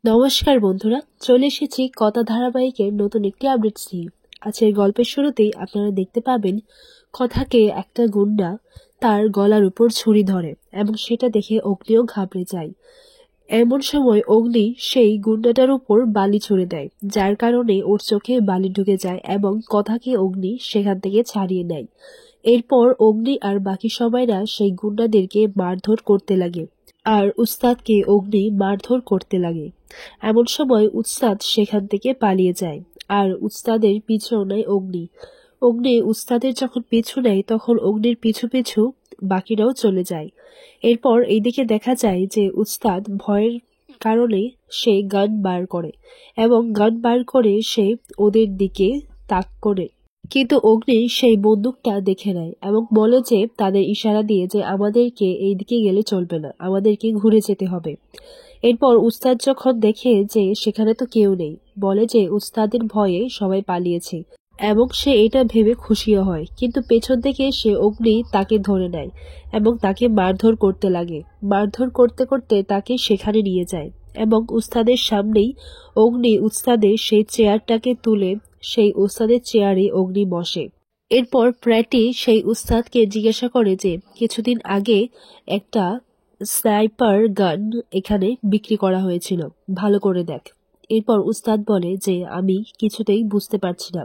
নমস্কার বন্ধুরা, চলে এসেছি কথা ধারাবাহিকের নতুন একটি আপডেট নিয়ে। আজকের গল্পের শুরুতেই আপনারা দেখতে পাবেন কথাকে একটা গুন্ডা তার গলার উপর ছুরি ধরে এবং সেটা দেখে অগ্নিও ঘাবড়ে যায়। এমন সময় অগ্নি সেই গুন্ডাটার উপর বালি ছুড়ে দেয়, যার কারণে ওর চোখে বালি ঢুকে যায় এবং কথাকে অগ্নি সেখান থেকে ছাড়িয়ে নেয়। এরপর অগ্নি আর বাকি সবাইরা সেই গুন্ডাদেরকে মারধর করতে লাগে আর উস্তাদকে অগ্নি মারধর করতে লাগে। এমন সময় উস্তাদ সেখান থেকে পালিয়ে যায় আর উস্তাদের পিছু নেয় অগ্নি। অগ্নি উস্তাদের যখন পিছু নেয় তখন অগ্নির পিছু পিছু বাকিরাও চলে যায়। এরপর এইদিকে দেখা যায় যে উস্তাদ ভয়ের কারণে সে গান বার করে এবং গান বার করে সে ওদের দিকে তাক করে, কিন্তু অগ্নি সেই বন্দুকটা দেখে নেয় এবং বলে যে তাদের ইশারা দিয়ে যে আমাদেরকে এই দিকে গেলে চলবে না, আমাদেরকে ঘুরে যেতে হবে। এরপর উস্তাদ যখন দেখে যে সেখানে তো কেউ নেই, বলে যে উস্তাদের ভয়ে সবাই পালিয়েছে এবং সে এটা ভেবে খুশিও হয়, কিন্তু পেছন থেকে সে অগ্নি তাকে ধরে নেয় এবং তাকে মারধর করতে লাগে। মারধর করতে করতে তাকে সেখানে নিয়ে যায় এবং উস্তাদের সামনেই অগ্নি উস্তাদের সেই চেয়ারটাকে তুলে সেই উস্তাদের চেয়ারে অগ্নি বসে। এরপর প্র্যাটি সেই উস্তাদকে জিজ্ঞাসা করে যে কিছুদিন আগে একটা স্নাইপার গান এখানে বিক্রি করা হয়েছিল, ভালো করে দেখ। এরপর উস্তাদ বলে যে আমি কিছুতেই বুঝতে পারছি না।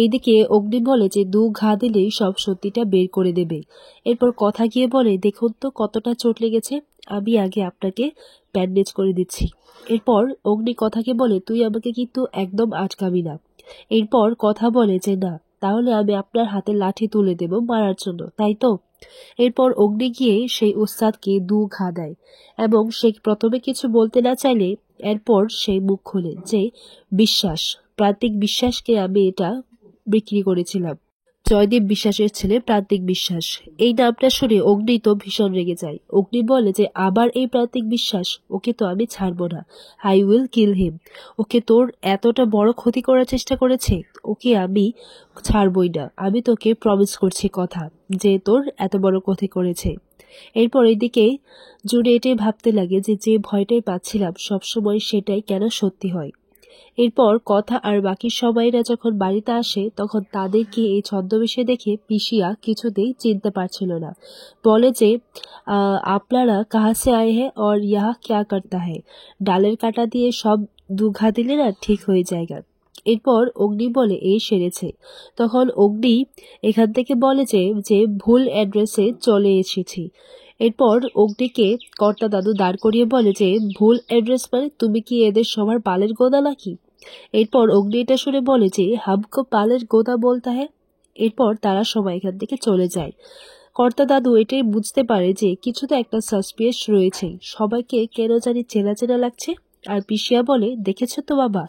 এইদিকে অগ্নি বলে যে 2 ঘা দিলেই সব সত্যিটা বের করে দেবে। এরপর কথা গিয়ে বলে দেখুন তো কতটা চোট লেগেছে, আমি আগে আপনাকে ব্যান্ডেজ করে দিচ্ছি। এরপর অগ্নি কথাকে বলে তুই আমাকে কিন্তু একদম আটকাবি না। এরপর কথা বলে যে না, তাহলে আমি আপনার হাতে লাঠি তুলে দেব মারার জন্য, তাই তো? এরপর অগ্নি গিয়ে সেই উস্তাদকে 2 ঘা দেয় এবং সে প্রথমে কিছু বলতে না চাইলে এরপর সেই মুখ খোলে যে বিশ্বাস, প্রান্তিক বিশ্বাসকে আমি এটা বিক্রি করেছিলাম। জয়দীপ বিশ্বাসের ছেলে প্রান্তিক বিশ্বাস। এই নামটা শুনে অগ্নি তো ভীষণ রেগে যায়। অগ্নি বলে যে আবার এই প্রান্তিক বিশ্বাস, ওকে তো আমি ছাড়বো না, আই উইল কিল হিম। ওকে তোর এতটা বড় ক্ষতি করার চেষ্টা করেছে, ওকে আমি ছাড়বই না। আমি তোকে প্রমিস করছি কথা যে তোর এত বড় ক্ষতি করেছে। এরপর এইদিকে জুড়ে এটাই ভাবতে লাগে যে যে ভয়টাই পাচ্ছিলাম সবসময় সেটাই কেন সত্যি হয়। এরপর কথা আর বাকি সবাইরা যখন বাড়িতে আসে তখন তাদেরকে এই ছদ্মবেশে দেখে পিসিয়া কিছুতেই চিনতে পারছিল না। বলে যে আপনারা কাহা সে আয়ে হ্যাঁ और यहाँ क्या करता है? ডালের কাটা দিয়ে সব 2 ঘা দিলে না ঠিক হয়ে যায়গা। এরপর অগ্নি বলে এই সেরেছে। তখন অগ্নি এখান থেকে বলে যে যে ভুল অ্যাড্রেসে চলে এসেছি। এরপর অগ্নিকে কর্তা দাদু দাঁড় করিয়ে বলে যে ভুল অ্যাড্রেস মানে তুমি কি এদের সবার পালের গোদা নাকি? এরপর অগ্নি এটা শুনে বলে যে হামকো পালের গোদা বলতা হ্যাঁ। এরপর তারা সবাই এখান থেকে চলে যায়। কর্তা দাদু এটাই বুঝতে পারে যে কিছু তো একটা সাসপিয়াস রয়েছে, সবাইকে কেন জানি চেনা চেনা লাগছে। আর পিসিয়া বলে দেখেছো তো বাবা,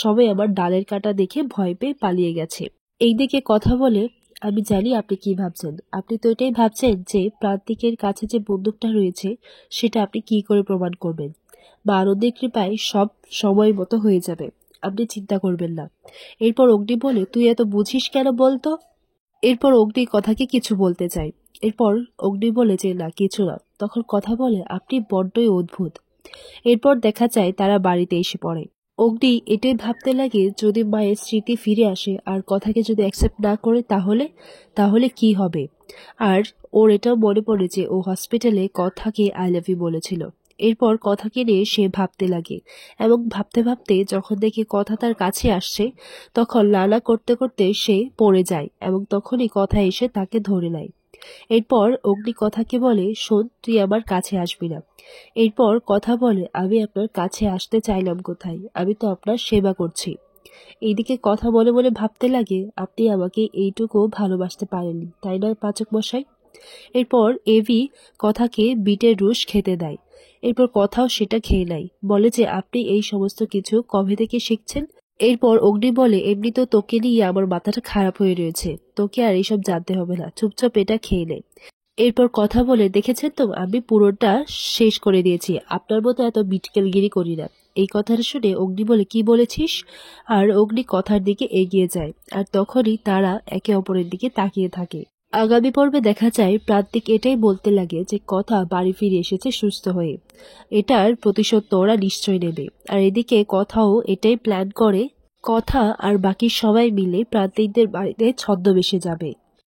সবাই আমার ডালের কাটা দেখে ভয় পেয়ে পালিয়ে গেছে। এইদিকে কথা বলে আমি জানি আপনি কি ভাবছেন, আপনি তো এটাই ভাবছেন যে প্রান্তিকের কাছে যে বন্দুকটা রয়েছে সেটা আপনি কি করে প্রমাণ করবেন, বা আনন্দের কৃপায় সব সময় মতো হয়ে যাবে, আপনি চিন্তা করবেন না। এরপর অগ্নি বলে তুই এত বুঝিস কেন বলতো? এরপর অগ্নি কথাকে কিছু বলতে চায়। এরপর অগ্নি বলে যে না কিছু না। তখন কথা বলে আপনি বড্ডই অদ্ভুত। এরপর দেখা যায় তারা বাড়িতে এসে পড়ে। অগ্নি এটাই ভাবতে লাগে যদি মায়ের স্মৃতি ফিরে আসে আর কথাকে যদি অ্যাকসেপ্ট না করে তাহলে তাহলে কি হবে। আর ওর এটাও মনে পড়ে যে ও হসপিটালে কথাকে আই লাভ ইউ বলেছিল। এরপর কথাকে নিয়ে সে ভাবতে লাগে এবং ভাবতে ভাবতে যখন দেখে কথা তার কাছে আসছে তখন লালা করতে করতে সে পড়ে যায় এবং তখনই কথা এসে তাকে ধরে নেয়। এরপর অগ্নি কথাকে বলে শোন, তুই আমার কাছে আসবি না। এরপর কথা বলে আমি আপনার কাছে আসতে চাইলাম কোথায়, আমি তো আপনার সেবা করছি। এইদিকে কথা বলে বলে ভাবতে লাগে আপনি আমাকে এইটুকু ভালোবাসতে পারেননি, তাই নয় পাচক মশাই? এরপর এভি কথাকে বিটের রুশ খেতে দেয়। এরপর কথাও সেটা খেয়ে নেয়, বলে যে আপনি এই সমস্ত কিছু কবে থেকে শিখছেন? এরপর অগ্নি বলে এমনি তো তোকে নিয়ে আমার মাথাটা খারাপ হয়ে রয়েছে, তোকে আর এইসব জানতে হবে না, চুপচাপ এটা খেয়ে নে। এরপর কথা বলে দেখেছেন তো আমি পুরোটা শেষ করে দিয়েছি, আপনার মতো এত বিটকেলগিরি করি না। এই কথাটা শুনে অগ্নি বলে কি বলেছিস? আর অগ্নি কথার দিকে এগিয়ে যায় আর তখনই তারা একে অপরের দিকে তাকিয়ে থাকে। আগামী পর্বে দেখা যায় প্রান্তিক এটাই বলতে লাগে যে কথা বাড়ি ফিরে এসেছে সুস্থ হয়ে, এটার প্রতিশোধ তো ওরা নিশ্চয় নেবে। আর এদিকে কথাও এটাই প্ল্যান করে, কথা আর বাকি সবাই মিলে প্রান্তিকদের বাড়িতে ছদ্মবেশে যাবে।